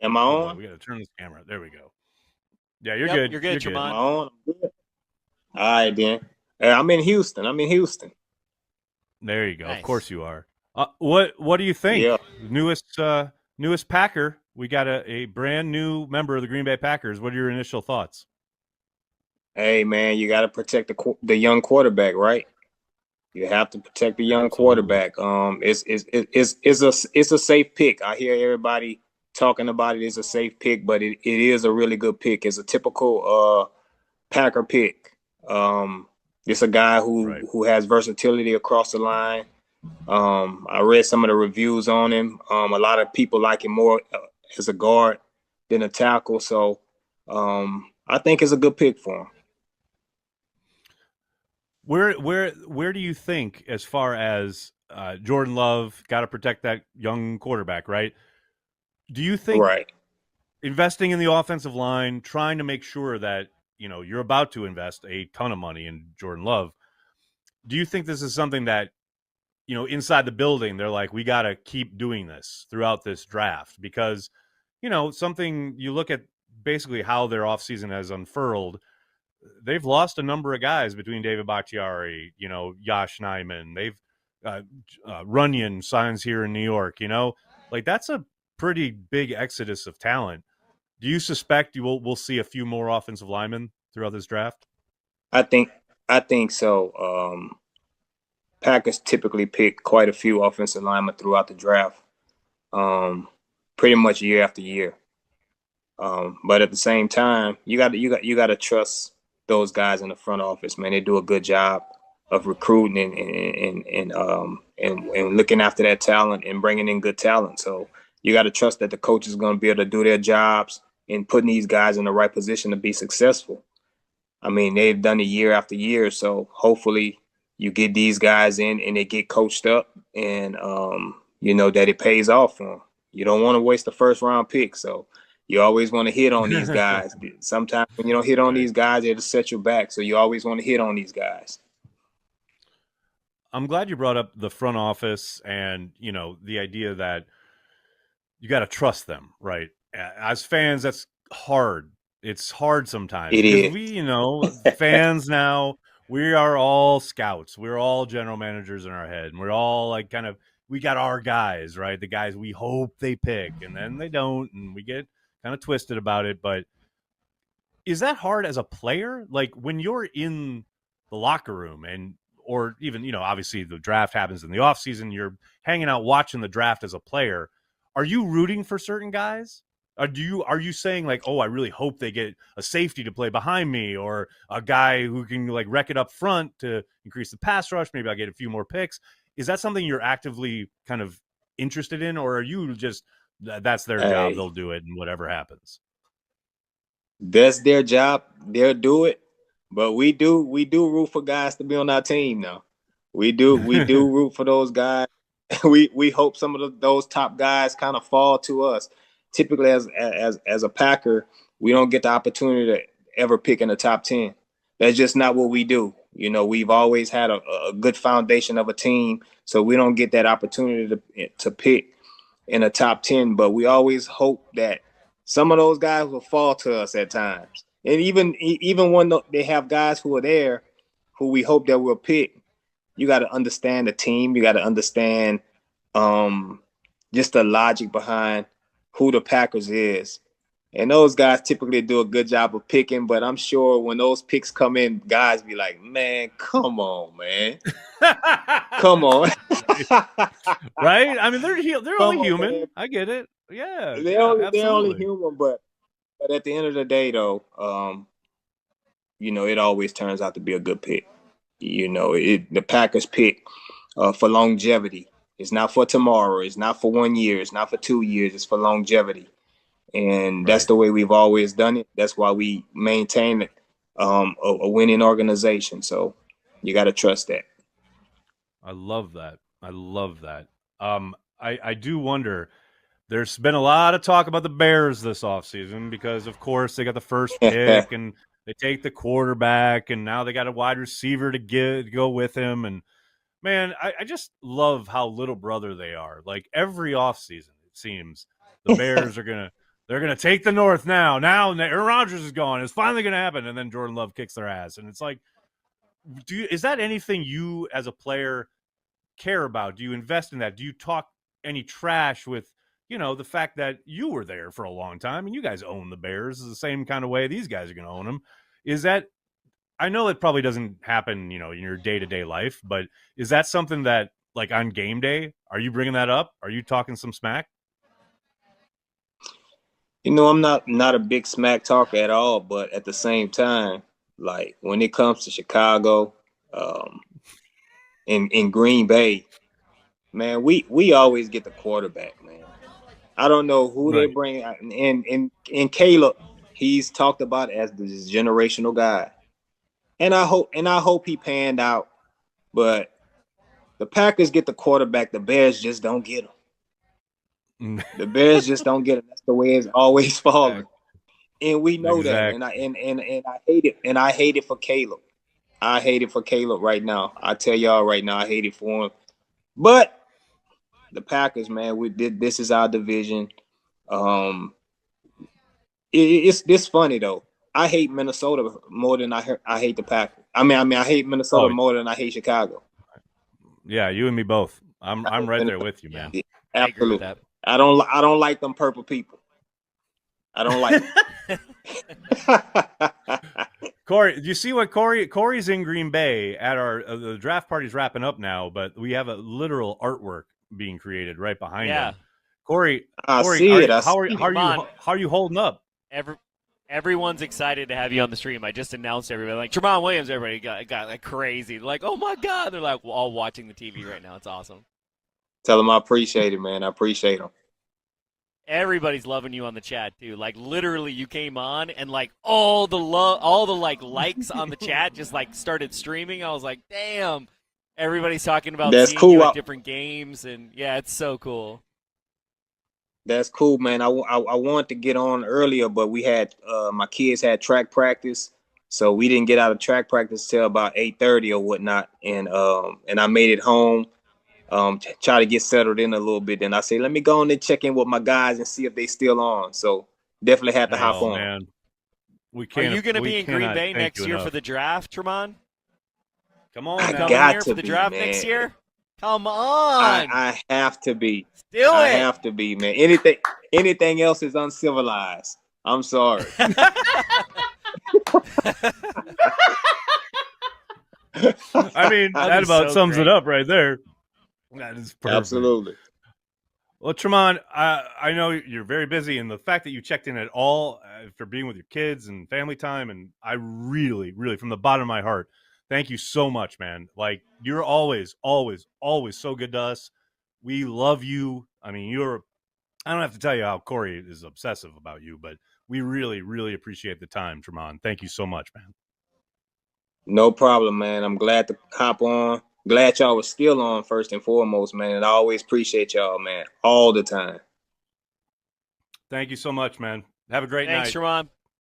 Am I Oh boy, on? we got to turn this camera. There we go. Yeah, you're Yep, good. you're good, You're good. Am I Tramon. on? I'm good. All right, then. I'm in Houston. I'm in Houston. There you go. Of Nice. course you are. What do you Yeah. think? Newest Packer. We got a brand new member of the Green Bay Packers. What are your initial thoughts? Hey, man, you got to protect the young quarterback, right? You have to protect the young Absolutely. quarterback. It's a safe pick. I hear everybody talking about it. It's a safe pick, but it is a really good pick. It's a typical Packer pick. Um, it's a guy Right. who has versatility across the line. I read some of the reviews on him. A lot of people like him more as a guard than a tackle. So I think it's a good pick for him. Where do you think, as far as Jordan Love, got to protect that young quarterback, right? Do you think Right. investing in the offensive line, trying to make sure that you're about to invest a ton of money in Jordan Love? Do you think this is something that inside the building they're like, we got to keep doing this throughout this draft? Because something you look at basically how their offseason has unfurled, they've lost a number of guys between David Bakhtiari, Yash Nyman. They've Runyon signs here in New York. Like that's a pretty big exodus of talent. Do you suspect we'll see a few more offensive linemen throughout this draft? I think I think so. Packers typically pick quite a few offensive linemen throughout the draft, um, pretty much year after year. But at the same time, you got to trust those guys in the front office, man. They do a good job of recruiting and looking after that talent and bringing in good talent. So you got to trust that the coach is going to be able to do their jobs and putting these guys in the right position to be successful. I mean, they've done it year after year, so hopefully you get these guys in and they get coached up, and you know that it pays off for them. You don't want to waste the first round pick, so you always want to hit on these guys. Sometimes when you don't hit on Right. these guys, it'll set you back. So you always want to hit on these guys. I'm glad you brought up the front office and the idea that you got to trust them, right? As fans, that's hard. It's hard sometimes It because is. we, fans now, we are all scouts. We're all general managers in our head. And we're all like we got our guys, right? The guys we hope they pick, and then they don't. And we get kind of twisted about it. But is that hard as a player? Like when you're in the locker room or even, obviously the draft happens in the offseason, you're hanging out watching the draft as a player. Are you rooting for certain guys? Are you saying like, oh, I really hope they get a safety to play behind me or a guy who can like wreck it up front to increase the pass rush? Maybe I'll get a few more picks. Is that something you're actively kind of interested in, or are you just that's their job, Hey, they'll do it and whatever happens? that's their job. They'll do it. But we do root for guys to be on our team now. We do root for those guys. We hope some of those top guys kind of fall to us. Typically, as a Packer, we don't get the opportunity to ever pick in the top 10. That's just not what we do. You know, we've always had a good foundation of a team, so we don't get that opportunity to pick in the top 10. But we always hope that some of those guys will fall to us at times. And even when they have guys who are there, who we hope that we'll pick, you got to understand the team. You got to understand um, just the logic behind who the Packers is. And those guys typically do a good job of picking, but I'm sure when those picks come in, guys be like, "Man, come on, man, come on, Right? I mean, they're come only on, man." human. I get it. Yeah, They're yeah, only absolutely. human, but at the end of the day, though, you know, it always turns out to be a good pick. You know, the Packers pick for longevity. It's not for tomorrow. It's not for 1 year. It's not for 2 years. It's for longevity, and that's Right. the way we've always done it. That's why we maintain a winning organization. So you got to trust that. I love that. I love that. I do wonder. There's been a lot of talk about the Bears this offseason because, of course, they got the first pick and they take the quarterback, and now they got a wide receiver to go with him. And man, I just love how little brother they are. Like every offseason, it seems the Bears are gonna They're going to take the North now. Now Aaron Rodgers is gone. It's finally going to happen. And then Jordan Love kicks their ass. And it's like, is that anything you as a player care about? Do you invest in that? Do you talk any trash with, the fact that you were there for a long time and you guys own the Bears the same kind of way these guys are going to own them? Is that, I know it probably doesn't happen, in your day-to-day life, but is that something that, like, on game day, are you bringing that up? Are you talking some smack? I'm not a big smack talker at all, but at the same time, like when it comes to Chicago, in Green Bay, man, we always get the quarterback, man. I don't know who they Right. bring, and Caleb, he's talked about as this generational guy, and I hope he panned out, but the Packers get the quarterback, the Bears just don't get him. The Bears just don't get him. That's the way it's always fallen. And we know that. And Exactly. I hate it. And I hate it for Caleb. I hate it for Caleb right now. I tell y'all right now, I hate it for him. But the Packers, man, we did. This is our division. It's this funny though. I hate Minnesota more than I hate the Packers. I hate Minnesota Oh, more than I hate Chicago. yeah, you and me both. I'm right there with you, man. Yeah, I agree with Absolutely. that. I don't like them purple people. I don't like them. Corey, do you see what Corey's in Green Bay at our the draft party's wrapping up now, but we have a literal artwork being created right behind Yeah. him. Corey, I Corey, see it. how are you holding up? Everyone's excited to have you on the stream. I just announced everybody, like Tramon Williams. Everybody got like crazy. They're like, oh my god! They're like all watching the TV right now. It's awesome. Tell them I appreciate it, man. I appreciate them. Everybody's loving you on the chat too. Like literally, you came on and like all the like likes on the chat just like started streaming. I was like, damn. Everybody's talking about That's seeing cool. you at different games, and yeah, it's so cool. That's cool, man. I wanted to get on earlier, but we had my kids had track practice, so we didn't get out of track practice till about 8:30 or whatnot, and I made it home. Try to get settled in a little bit. Then I say, let me go on and check in with my guys and see if they still on. So definitely had to hop on. Man. Are you going to be in Green Bay next year for the draft, Tramon? Come on, I now. got here to for the be, draft man. next year. Come on! I have to be. Do I it. have to be, man. Anything else is uncivilized. I'm sorry. I mean, that about sums it up right there. That is perfect. Absolutely. Well, Tramon, I know you're very busy, and the fact that you checked in at all for being with your kids and family time, and I really, really, from the bottom of my heart, thank you so much, man. Like, you're always, always, always so good to us. We love you. I mean, I don't have to tell you how Corey is obsessive about you, but we really, really appreciate the time, Tramon. Thank you so much, man. No problem, man. I'm glad to hop on. Glad y'all was still on first and foremost, man. And I always appreciate y'all, man, all the time. Thank you so much, man. Have a great night. Thanks, Tramon.